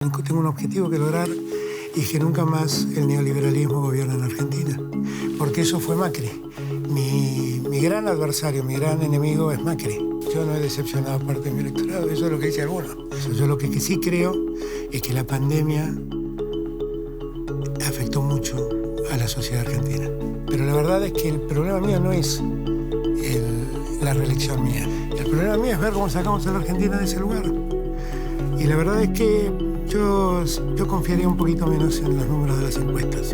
Tengo un objetivo que lograr y que nunca más el neoliberalismo gobierne en Argentina. Porque eso fue Macri. Mi gran adversario, mi gran enemigo es Macri. Yo no he decepcionado parte de mi electorado, eso es lo que dice alguno. Yo lo que sí creo es que la pandemia afectó mucho a la sociedad argentina. Pero la verdad es que el problema mío no es la reelección mía. El problema mío es ver cómo sacamos a la Argentina de ese lugar. Y la verdad es que yo confiaría un poquito menos en los números de las encuestas,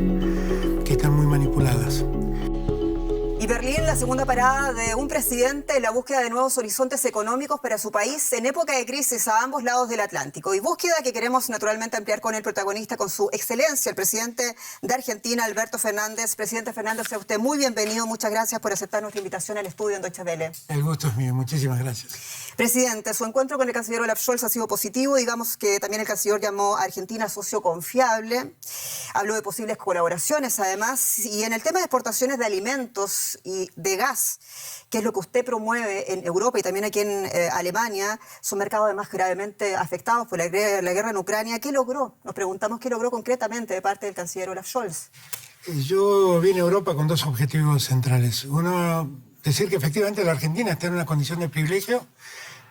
que están muy manipuladas. Y Berlín, la segunda parada de un presidente en la búsqueda de nuevos horizontes económicos para su país en época de crisis a ambos lados del Atlántico. Y búsqueda que queremos naturalmente ampliar con el protagonista, con su excelencia, el presidente de Argentina, Alberto Fernández. Presidente Fernández, a usted muy bienvenido. Muchas gracias por aceptar nuestra invitación al estudio en Deutsche Welle. El gusto es mío. Muchísimas gracias. Presidente, su encuentro con el canciller Olaf Scholz ha sido positivo. Digamos que también el canciller llamó a Argentina socio confiable. Habló de posibles colaboraciones, además. Y en el tema de exportaciones de alimentos y de gas, que es lo que usted promueve en Europa y también aquí en Alemania, son mercados además gravemente afectados por la guerra en Ucrania. ¿Qué logró? Nos preguntamos qué logró concretamente de parte del canciller Olaf Scholz. Yo vine a Europa con dos objetivos centrales. Uno, decir que efectivamente la Argentina está en una condición de privilegio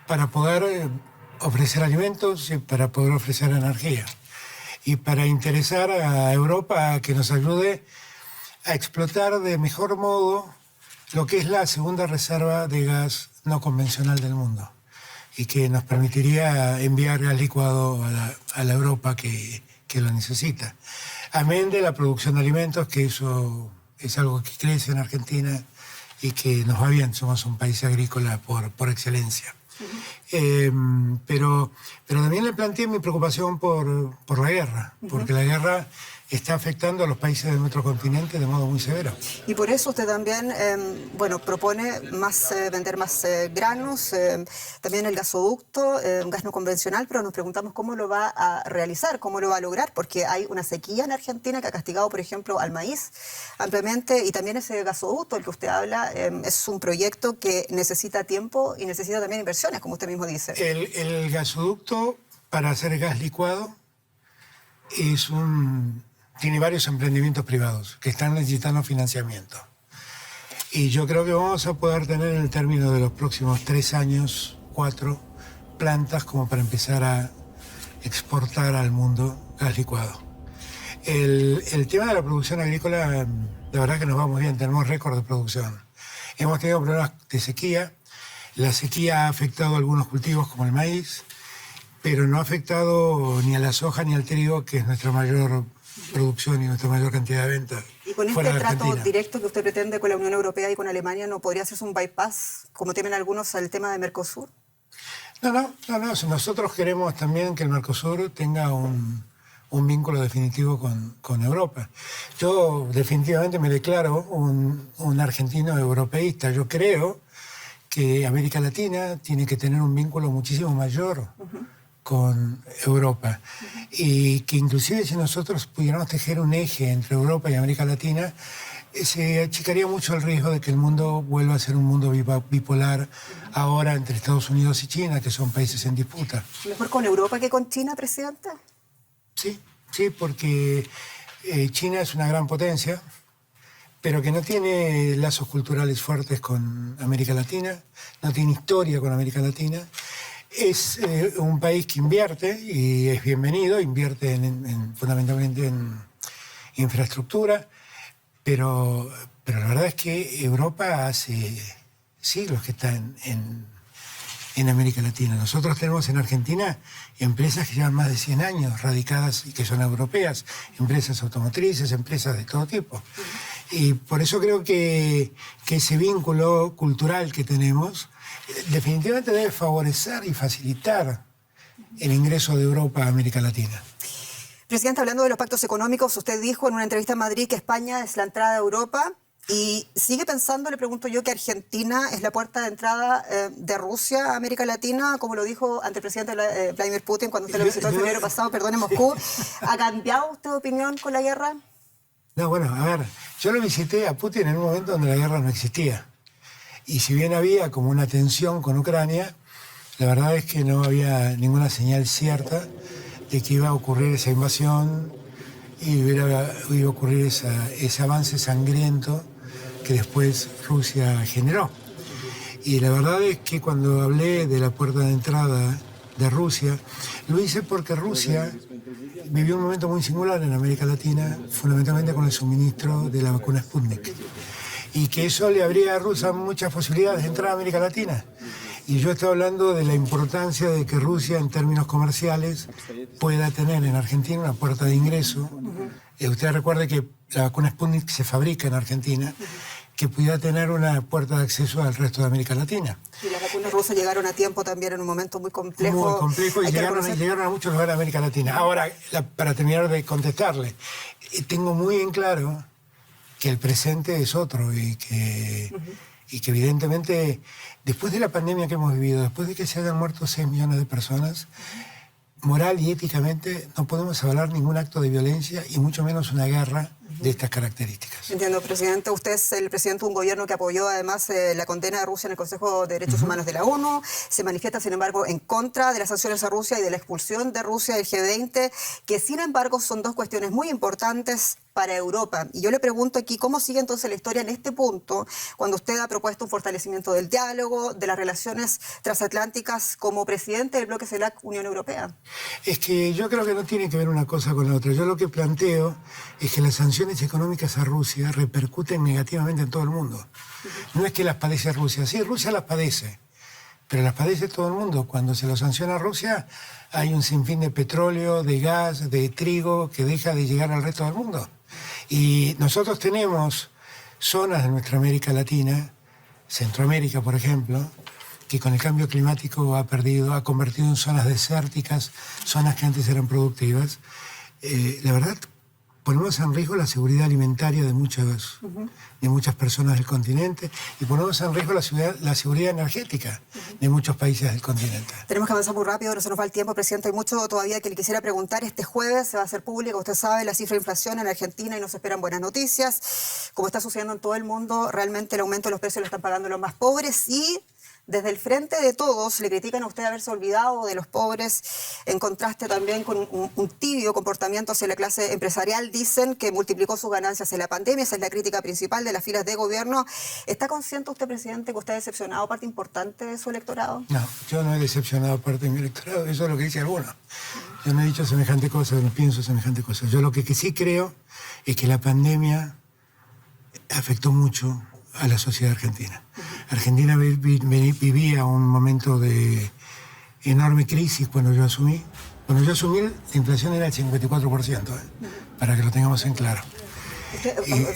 para poder ofrecer alimentos y para poder ofrecer energía. Y para interesar a Europa a que nos ayude a explotar de mejor modo lo que es la segunda reserva de gas no convencional del mundo y que nos permitiría enviar gas licuado a la Europa que lo necesita. Amén de la producción de alimentos, que eso es algo que crece en Argentina y que nos va bien, somos un país agrícola por excelencia. Pero también le planteé mi preocupación por la guerra, porque la guerra está afectando a los países de nuestro continente de modo muy severo. Y por eso usted también propone vender más granos, también el gasoducto, un gas no convencional, pero nos preguntamos cómo lo va a realizar, cómo lo va a lograr, porque hay una sequía en Argentina que ha castigado, por ejemplo, al maíz ampliamente, y también ese gasoducto del que usted habla es un proyecto que necesita tiempo y necesita también inversiones, como usted mismo dice. El gasoducto para hacer gas licuado tiene varios emprendimientos privados que están necesitando financiamiento. Y yo creo que vamos a poder tener en el término de los próximos 3 años, 4 plantas como para empezar a exportar al mundo gas licuado. El tema de la producción agrícola, la verdad que nos va muy bien, tenemos récord de producción. Hemos tenido problemas de sequía. La sequía ha afectado a algunos cultivos como el maíz, pero no ha afectado ni a la soja ni al trigo, que es nuestra mayor producción y nuestra mayor cantidad de ventas. Y con este trato directo que usted pretende con la Unión Europea y con Alemania, ¿no podría hacerse un bypass, como temen algunos, al tema de Mercosur? No. Nosotros queremos también que el Mercosur tenga un vínculo definitivo con Europa. Yo definitivamente me declaro un argentino europeísta. Yo creo que América Latina tiene que tener un vínculo muchísimo mayor con Europa. Y que inclusive si nosotros pudiéramos tejer un eje entre Europa y América Latina, se achicaría mucho el riesgo de que el mundo vuelva a ser un mundo bipolar ahora entre Estados Unidos y China, que son países en disputa. ¿Mejor con Europa que con China, presidente? Sí, porque China es una gran potencia, pero que no tiene lazos culturales fuertes con América Latina, no tiene historia con América Latina. Es un país que invierte, y es bienvenido, invierte fundamentalmente en infraestructura, pero la verdad es que Europa hace siglos que está en América Latina. Nosotros tenemos en Argentina empresas que llevan más de 100 años radicadas y que son europeas, empresas automotrices, empresas de todo tipo. Y por eso creo que ese vínculo cultural que tenemos definitivamente debe favorecer y facilitar el ingreso de Europa a América Latina. Presidente, hablando de los pactos económicos, usted dijo en una entrevista en Madrid que España es la entrada a Europa y sigue pensando, le pregunto yo, que Argentina es la puerta de entrada de Rusia a América Latina, como lo dijo ante el presidente Vladimir Putin cuando usted lo visitó el febrero pasado, en Moscú. ¿Ha cambiado usted de opinión con la guerra? No, bueno, a ver, yo lo visité a Putin en un momento donde la guerra no existía. Y si bien había como una tensión con Ucrania, la verdad es que no había ninguna señal cierta de que iba a ocurrir esa invasión y iba a ocurrir ese avance sangriento que después Rusia generó. Y la verdad es que cuando hablé de la puerta de entrada de Rusia, lo hice porque Rusia vivió un momento muy singular en América Latina, fundamentalmente con el suministro de la vacuna Sputnik. Y que eso le abría a Rusia muchas posibilidades de entrar a América Latina. Y yo estoy hablando de la importancia de que Rusia, en términos comerciales, pueda tener en Argentina una puerta de ingreso. Usted recuerde que la vacuna Sputnik se fabrica en Argentina, que pudiera tener una puerta de acceso al resto de América Latina. Y las vacunas rusas llegaron a tiempo también en un momento muy complejo. Muy complejo y llegaron a muchos lugares de América Latina. Ahora, para terminar de contestarle, tengo muy en claro que el presente es otro y que evidentemente, después de la pandemia que hemos vivido, después de que se hayan muerto 6 millones de personas, moral y éticamente no podemos avalar ningún acto de violencia y mucho menos una guerra de estas características. Entiendo, presidente. Usted es el presidente de un gobierno que apoyó además la condena de Rusia en el Consejo de Derechos Humanos de la ONU. Se manifiesta, sin embargo, en contra de las sanciones a Rusia y de la expulsión de Rusia del G20, que sin embargo son dos cuestiones muy importantes para Europa. Y yo le pregunto aquí, ¿cómo sigue entonces la historia en este punto, cuando usted ha propuesto un fortalecimiento del diálogo, de las relaciones transatlánticas como presidente del bloque CELAC Unión Europea? Es que yo creo que no tiene que ver una cosa con la otra. Yo lo que planteo es que las sanciones económicas a Rusia repercuten negativamente en todo el mundo. No es que las padece Rusia. Sí, Rusia las padece, pero las padece todo el mundo. Cuando se lo sanciona a Rusia, hay un sinfín de petróleo, de gas, de trigo que deja de llegar al resto del mundo. Y nosotros tenemos zonas de nuestra América Latina, Centroamérica, por ejemplo, que con el cambio climático ha convertido en zonas desérticas, zonas que antes eran productivas. La verdad, ponemos en riesgo la seguridad alimentaria de muchas personas del continente y ponemos en riesgo la seguridad energética de muchos países del continente. Tenemos que avanzar muy rápido, no se nos va el tiempo, presidente. Hay mucho todavía que le quisiera preguntar. Este jueves se va a hacer pública, usted sabe, la cifra de inflación en Argentina y nos esperan buenas noticias. Como está sucediendo en todo el mundo, realmente el aumento de los precios lo están pagando los más pobres y desde el frente de todos le critican a usted haberse olvidado de los pobres, en contraste también con un tibio comportamiento hacia la clase empresarial. Dicen que multiplicó sus ganancias en la pandemia, esa es la crítica principal de las filas de gobierno. ¿Está consciente usted, presidente, que usted ha decepcionado parte importante de su electorado? No, yo no he decepcionado parte de mi electorado, eso es lo que dice alguno. Yo no he dicho semejante cosa, no pienso semejante cosa. Yo lo que sí creo es que la pandemia afectó mucho a la sociedad argentina. Argentina vivía un momento de enorme crisis cuando yo asumí. Cuando yo asumí, la inflación era el 54%, para que lo tengamos en claro.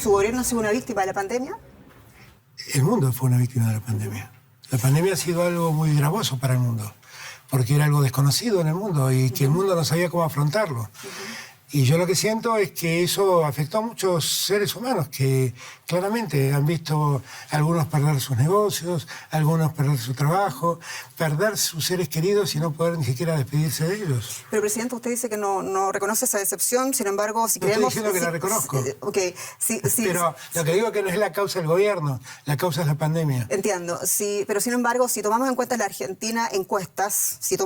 ¿Su gobierno ha sido una víctima de la pandemia? El mundo fue una víctima de la pandemia. La pandemia ha sido algo muy gravoso para el mundo, porque era algo desconocido en el mundo y que el mundo no sabía cómo afrontarlo. Y yo lo que siento es que eso afectó a muchos seres humanos que claramente han visto algunos perder sus negocios, algunos perder su trabajo, perder sus seres queridos y no poder ni siquiera despedirse de ellos. Pero, presidente, usted dice que no reconoce esa decepción, sin embargo, si creemos... Estoy diciendo que la reconozco. Okay, sí, pero lo que digo es que no es la causa del gobierno, la causa es la pandemia. Entiendo, sí, pero sin embargo, si tomamos en cuenta la Argentina encuestas, si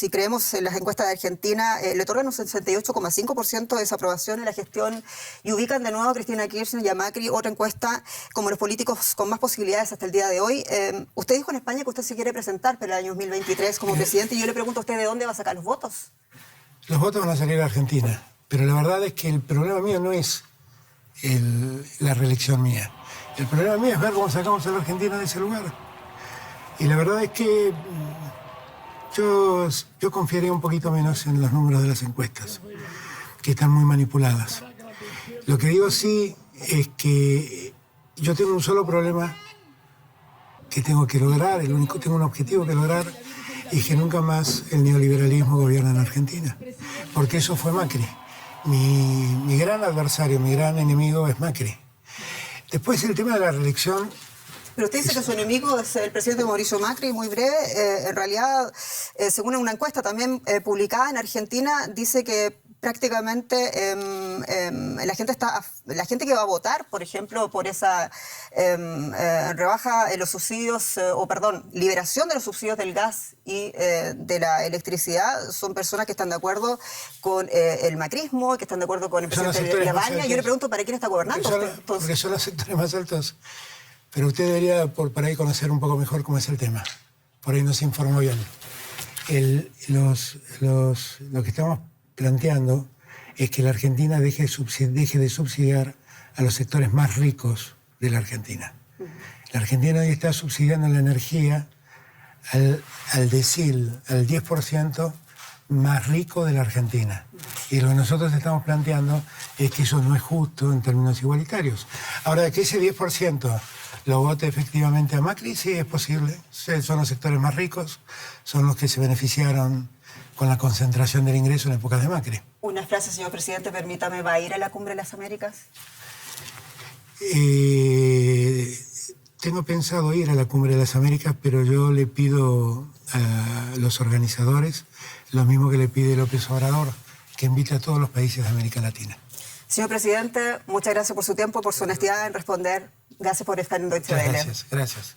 creemos en las encuestas de Argentina, le otorgan un 68,5% de desaprobación en la gestión y ubican de nuevo a Cristina Kirchner y a Macri, otra encuesta, como los políticos con más posibilidades hasta el día de hoy. Usted dijo en España que usted se quiere presentar para el año 2023 como presidente y yo le pregunto a usted de dónde va a sacar los votos. Los votos van a salir a Argentina, pero la verdad es que el problema mío no es la reelección mía. El problema mío es ver cómo sacamos a la Argentina de ese lugar. Y la verdad es que yo confiaría un poquito menos en los números de las encuestas, que están muy manipuladas. Lo que digo sí es que yo tengo un solo problema que tengo que lograr, tengo un objetivo que lograr, y que nunca más el neoliberalismo gobierna en Argentina. Porque eso fue Macri. Mi gran adversario, mi gran enemigo es Macri. Después el tema de la reelección... Pero usted dice que su enemigo es el presidente Mauricio Macri, muy breve. En realidad, según una encuesta también publicada en Argentina, dice que prácticamente la gente que va a votar, por ejemplo, por esa rebaja en los subsidios, liberación de los subsidios del gas y de la electricidad, son personas que están de acuerdo con el macrismo, que están de acuerdo con el presidente Labaña. Yo le pregunto, ¿para quién está gobernando usted? Porque son los sectores más altos. Pero usted debería por ahí conocer un poco mejor cómo es el tema. Por ahí no se informó bien. Lo que estamos planteando es que la Argentina deje de subsidiar a los sectores más ricos de la Argentina. La Argentina hoy está subsidiando la energía al decil, al 10% más rico de la Argentina. Y lo que nosotros estamos planteando es que eso no es justo en términos igualitarios. Ahora, que ese 10% lo vote efectivamente a Macri, sí es posible. Son los sectores más ricos, son los que se beneficiaron con la concentración del ingreso en épocas de Macri. Una frase, señor presidente, permítame, ¿va a ir a la Cumbre de las Américas? Tengo pensado ir a la Cumbre de las Américas, pero yo le pido a los organizadores lo mismo que le pide López Obrador, que invite a todos los países de América Latina. Señor presidente, muchas gracias por su tiempo, por su honestidad en responder. Gracias por estar en Deutsche Welle. Gracias.